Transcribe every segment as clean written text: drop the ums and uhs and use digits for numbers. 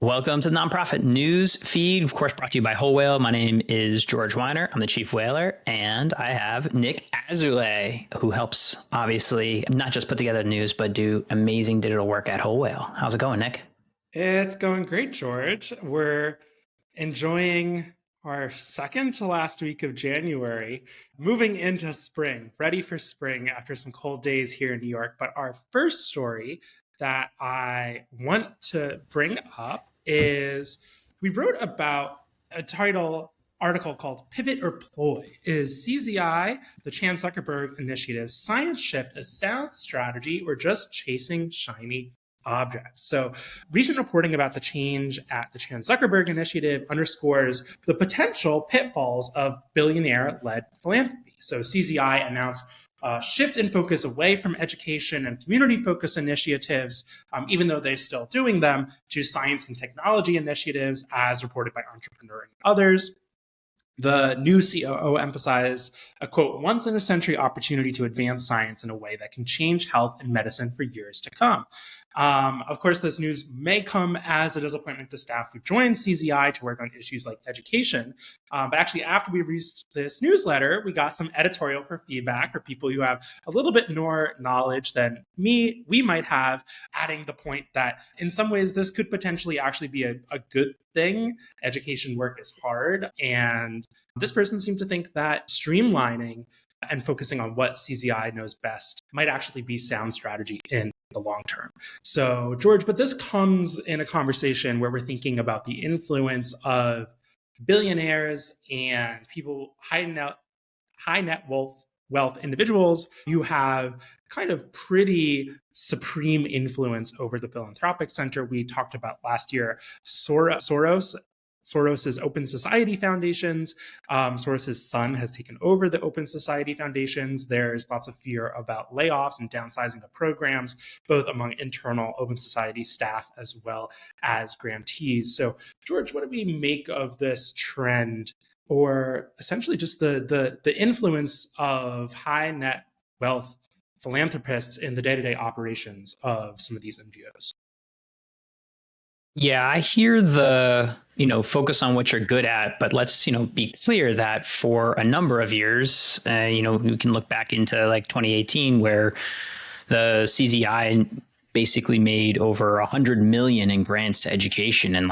Welcome to the Nonprofit News Feed, of course, brought to you by Whole Whale. My name is George Weiner. I'm the chief whaler, and I have Nick Azulay, who helps, obviously, not just put together the news, but do amazing digital work at Whole Whale. How's it going, Nick? It's going great, George. We're enjoying our second to last week of January, moving into spring, ready for spring after some cold days here in New York. But our first story that I want to bring up is we wrote about a article called Pivot or Ploy. Is CZI, the Chan Zuckerberg Initiative, science shift a sound strategy or just chasing shiny objects? So recent reporting about the change at the Chan Zuckerberg Initiative underscores the potential pitfalls of billionaire-led philanthropy. So CZI announced a shift in focus away from education and community-focused initiatives, even though they're still doing them, to science and technology initiatives, as reported by Entrepreneur and others. The new COO emphasized a, quote, once-in-a-century opportunity to advance science in a way that can change health and medicine for years to come. Of course, this news may come as a disappointment to staff who joined CZI to work on issues like education. But actually, after we released this newsletter, we got some editorial for feedback for people who have a little bit more knowledge than we might have, adding the point that in some ways this could potentially actually be a good thing. Education work is hard. And this person seemed to think that streamlining and focusing on what CZI knows best might actually be sound strategy in the long term. So, George, but this comes in a conversation where we're thinking about the influence of billionaires and people, high net wealth individuals who have kind of pretty supreme influence over the philanthropic center. We talked about last year, Soros's Open Society Foundations. Soros's son has taken over the Open Society Foundations. There's lots of fear about layoffs and downsizing of programs, both among internal Open Society staff as well as grantees. So, George, what do we make of this trend, or essentially just the influence of high net wealth philanthropists in the day-to-day operations of some of these NGOs? Yeah, I hear the, focus on what you're good at, but let's, be clear that for a number of years, we can look back into like 2018 where the CZI basically made over 100 million in grants to education and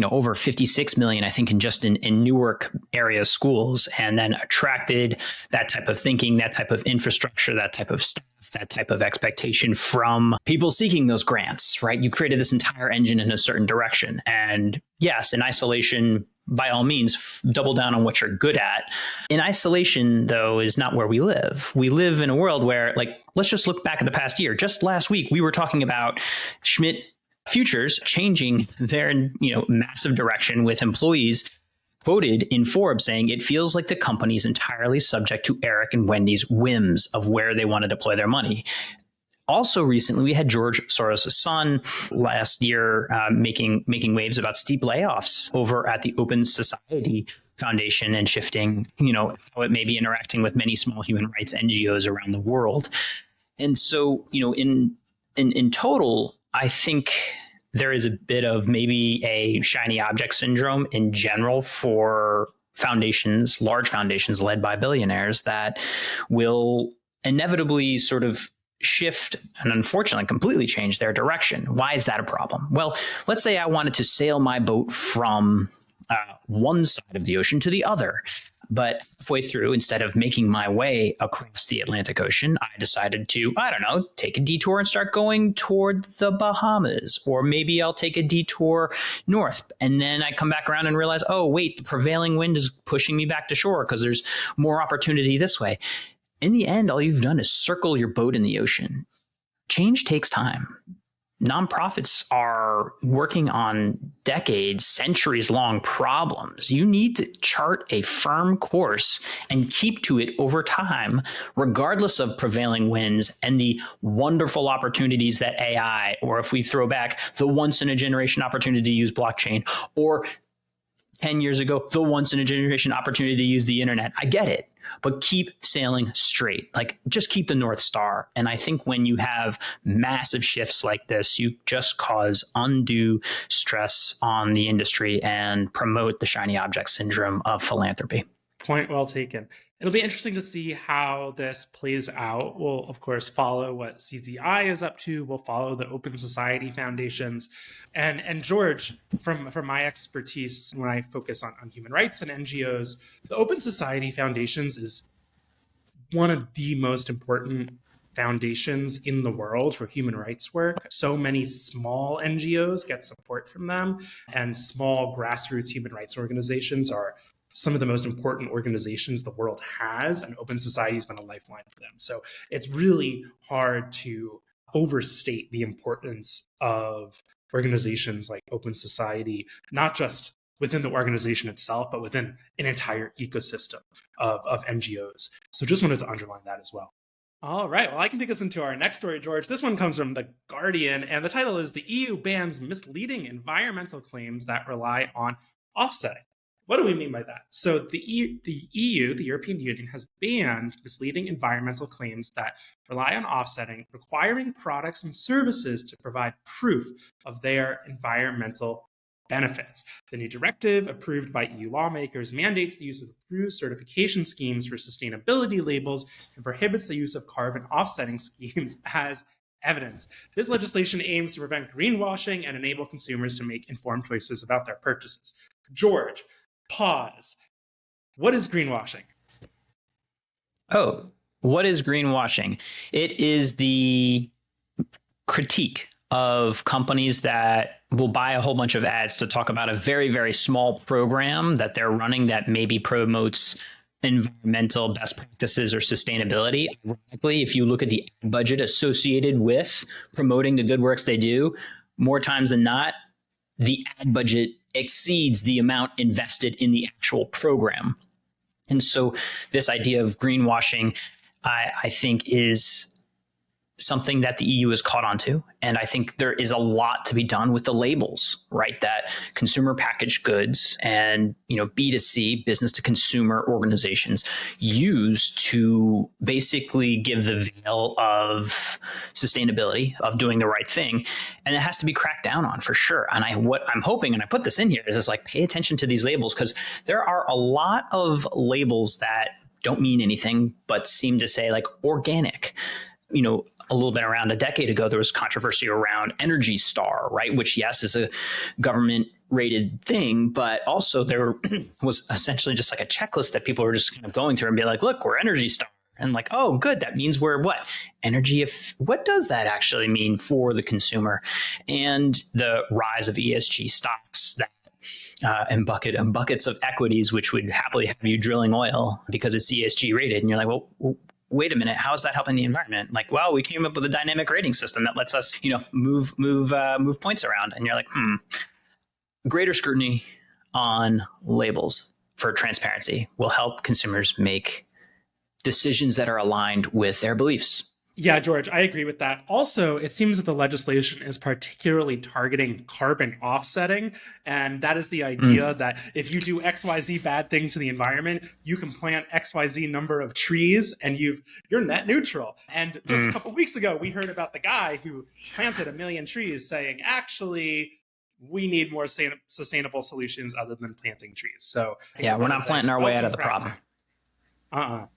over 56 million, I think, in Newark area schools, and then attracted that type of thinking, that type of infrastructure, that type of staff, that type of expectation from people seeking those grants, right? You created this entire engine in a certain direction. And yes, in isolation, by all means, double down on what you're good at. In isolation, though, is not where we live. We live in a world where, let's just look back at the past year. Just last week, we were talking about Schmidt Futures changing their, massive direction, with employees quoted in Forbes saying it feels like the company is entirely subject to Eric and Wendy's whims of where they want to deploy their money. Also, recently, we had George Soros' son last year making waves about steep layoffs over at the Open Society Foundation and shifting, how it may be interacting with many small human rights NGOs around the world. And so, in total, I think there is a bit of maybe a shiny object syndrome in general for foundations, large foundations led by billionaires, that will inevitably sort of shift and unfortunately completely change their direction. Why is that a problem? Well, let's say I wanted to sail my boat from one side of the ocean to the other, but halfway through, instead of making my way across the Atlantic Ocean, I decided to, take a detour and start going toward the Bahamas, or maybe I'll take a detour north. And then I come back around and realize, oh, wait, the prevailing wind is pushing me back to shore because there's more opportunity this way. In the end, all you've done is circle your boat in the ocean. Change takes time. Nonprofits are working on decades, centuries-long problems. You need to chart a firm course and keep to it over time, regardless of prevailing winds and the wonderful opportunities that AI, or if we throw back the once-in-a-generation opportunity to use blockchain, or 10 years ago, the once in a generation opportunity to use the internet. I get it, but keep sailing straight. Like, just keep the North Star. And I think when you have massive shifts like this, you just cause undue stress on the industry and promote the shiny object syndrome of philanthropy. Point well taken. It'll be interesting to see how this plays out. We'll, of course, follow what CZI is up to. We'll follow the Open Society Foundations. And George, from my expertise, when I focus on human rights and NGOs, the Open Society Foundations is one of the most important foundations in the world for human rights work. So many small NGOs get support from them, and small grassroots human rights organizations are some of the most important organizations the world has, and Open Society has been a lifeline for them. So it's really hard to overstate the importance of organizations like Open Society, not just within the organization itself, but within an entire ecosystem of NGOs. So just wanted to underline that as well. All right, well, I can take us into our next story, George. This one comes from The Guardian, and the title is "The EU Bans Misleading Environmental Claims That Rely on Offsetting." What do we mean by that? So the EU, the European Union, has banned misleading environmental claims that rely on offsetting, requiring products and services to provide proof of their environmental benefits. The new directive, approved by EU lawmakers, mandates the use of approved certification schemes for sustainability labels and prohibits the use of carbon offsetting schemes as evidence. This legislation aims to prevent greenwashing and enable consumers to make informed choices about their purchases. George, pause. What is greenwashing? Oh, what is greenwashing? It is the critique of companies that will buy a whole bunch of ads to talk about a very, very small program that they're running that maybe promotes environmental best practices or sustainability. Ironically, if you look at the ad budget associated with promoting the good works they do, more times than not, the ad budget exceeds the amount invested in the actual program. And so this idea of greenwashing, I think, is something that the EU has caught on to. And I think there is a lot to be done with the labels, right? That consumer packaged goods and, B2C, business to consumer organizations use to basically give the veil of sustainability, of doing the right thing. And it has to be cracked down on for sure. And what I'm hoping, and I put this in here, is just like, pay attention to these labels, because there are a lot of labels that don't mean anything, but seem to say like organic. A little bit around a decade ago, there was controversy around Energy Star, right? Which, yes, is a government rated thing, but also there was essentially just like a checklist that people were just kind of going through and be like, look, we're Energy Star. And like, oh, good. That means we're what? What does that actually mean for the consumer? And the rise of ESG stocks that and buckets of equities, which would happily have you drilling oil because it's ESG rated. And you're like, well, wait a minute, how is that helping the environment? Like, well, we came up with a dynamic rating system that lets us, move points around. And you're like, greater scrutiny on labels for transparency will help consumers make decisions that are aligned with their beliefs. Yeah, George, I agree with that. Also, it seems that the legislation is particularly targeting carbon offsetting. And that is the idea that if you do XYZ bad thing to the environment, you can plant XYZ number of trees and you're net neutral. And just a couple of weeks ago, we heard about the guy who planted 1 million trees saying, actually, we need more sustainable solutions other than planting trees. So yeah, we're not planting our way out of the problem.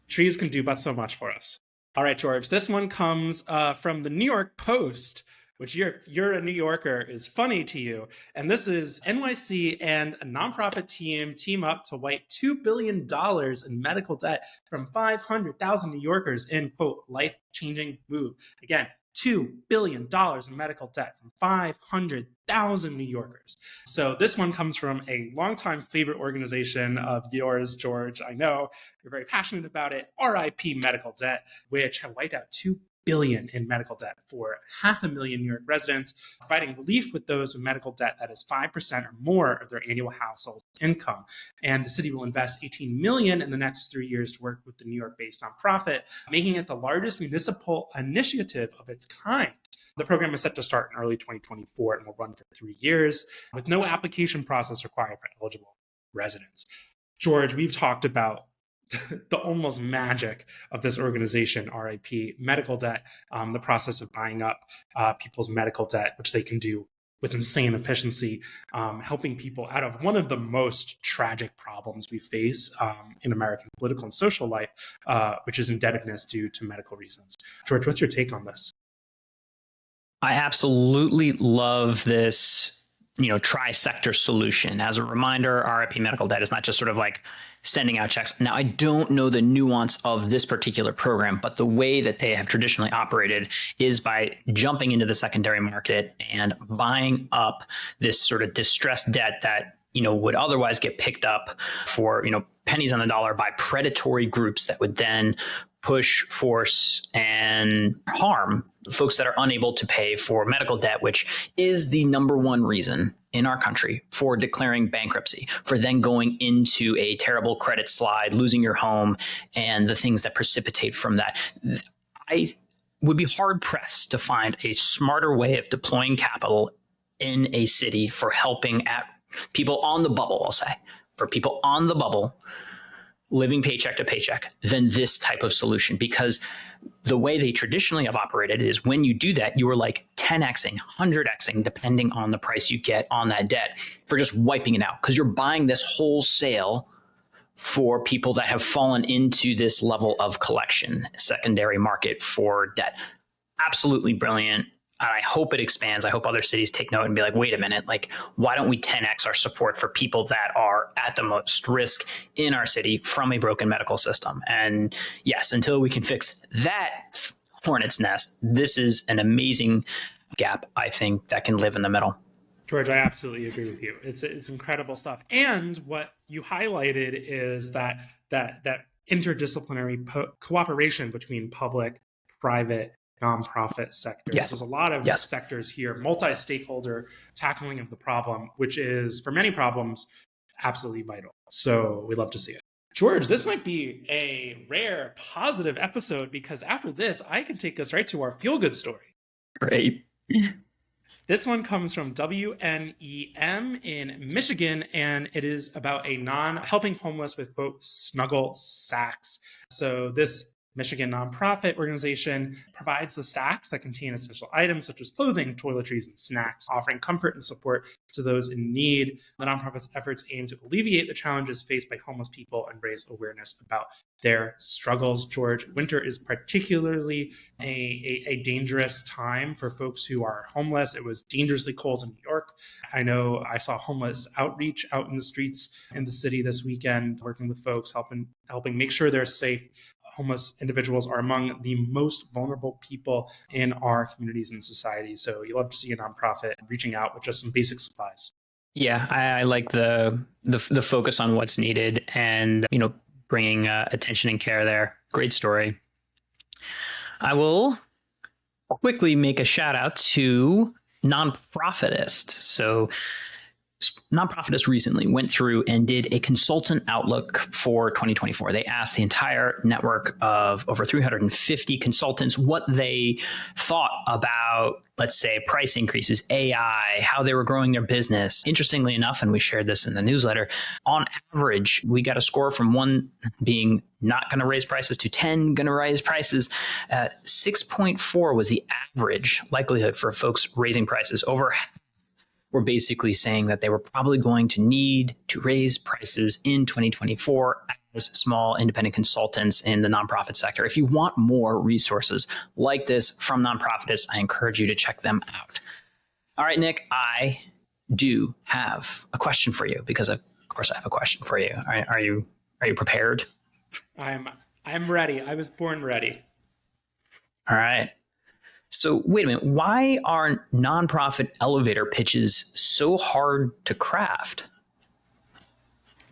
Trees can do but so much for us. All right, George, this one comes from the New York Post, which you're a New Yorker is funny to you. And this is NYC and a nonprofit team up to wipe $2 billion in medical debt from 500,000 New Yorkers in, quote, life-changing move. Again, $2 billion in medical debt from 500,000 New Yorkers. So this one comes from a longtime favorite organization of yours, George. I know you're very passionate about it. RIP Medical Debt, which have wiped out $2 billion in medical debt for 500,000 New York residents, providing relief with those with medical debt that is 5% or more of their annual household income. And the city will invest $18 million in the next 3 years to work with the New York-based nonprofit, making it the largest municipal initiative of its kind The program is set to start in early 2024 and will run for 3 years with no application process required for eligible residents. George, we've talked about the almost magic of this organization, RIP, medical debt, the process of buying up people's medical debt, which they can do with insane efficiency, helping people out of one of the most tragic problems we face in American political and social life, which is indebtedness due to medical reasons. George, what's your take on this? I absolutely love this, tri-sector solution. As a reminder, RIP medical debt is not just sort of like sending out checks. Now, I don't know the nuance of this particular program, but the way that they have traditionally operated is by jumping into the secondary market and buying up this sort of distressed debt that, would otherwise get picked up for, pennies on the dollar by predatory groups that would then push, force, and harm folks that are unable to pay for medical debt, which is the number one reason in our country for declaring bankruptcy, for then going into a terrible credit slide, losing your home, and the things that precipitate from that. I would be hard pressed to find a smarter way of deploying capital in a city for helping at people on the bubble, I'll say, for people on the bubble living paycheck to paycheck than this type of solution. Because the way they traditionally have operated is when you do that, you are like 10xing, 100xing, depending on the price you get on that debt for just wiping it out. Because you're buying this wholesale for people that have fallen into this level of collection, secondary market for debt. Absolutely brilliant. I hope it expands. I hope other cities take note and be like, wait a minute, like, why don't we 10x our support for people that are at the most risk in our city from a broken medical system? And yes, until we can fix that hornet's nest, this is an amazing gap, I think, that can live in the middle. George, I absolutely agree with you. It's incredible stuff. And what you highlighted is that interdisciplinary cooperation between public, private, nonprofit sectors. Yes. There's a lot of sectors here, multi-stakeholder tackling of the problem, which is, for many problems, absolutely vital. So we love to see it. George, this might be a rare positive episode because after this, I can take us right to our feel-good story. Great. This one comes from WNEM in Michigan, and it is about helping homeless with, quote, snuggle sacks. So this Michigan nonprofit organization provides the sacks that contain essential items such as clothing, toiletries, and snacks, offering comfort and support to those in need. The nonprofit's efforts aim to alleviate the challenges faced by homeless people and raise awareness about their struggles. George, winter is particularly a dangerous time for folks who are homeless. It was dangerously cold in New York. I know I saw homeless outreach out in the streets in the city this weekend, working with folks, helping make sure they're safe. Homeless individuals are among the most vulnerable people in our communities and society. So you love to see a nonprofit reaching out with just some basic supplies. Yeah, I like the focus on what's needed and, bringing attention and care there. Great story. I will quickly make a shout out to Nonprofitist. So Nonprofitist recently went through and did a consultant outlook for 2024. They asked the entire network of over 350 consultants what they thought about, let's say, price increases, AI, how they were growing their business. Interestingly enough, and we shared this in the newsletter, on average, we got a score from 1 being not going to raise prices to 10 going to raise prices. 6.4 was the average likelihood for folks raising prices. Over half were basically saying that they were probably going to need to raise prices in 2024 as small independent consultants in the nonprofit sector. If you want more resources like this from Nonprofitist, I encourage you to check them out. All right, Nick, I do have a question for you because, of course, I have a question for you. Are you prepared? I'm ready. I was born ready. All right. So wait a minute, why are nonprofit elevator pitches so hard to craft?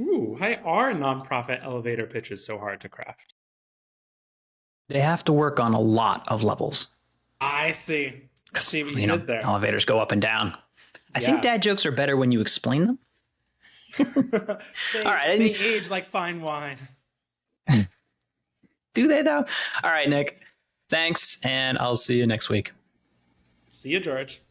Ooh, why are nonprofit elevator pitches so hard to craft? They have to work on a lot of levels. I see. I see what you did there. Elevators go up and down. I think dad jokes are better when you explain them. All right. They age like fine wine. Do they though? All right, Nick. Thanks, and I'll see you next week. See you, George.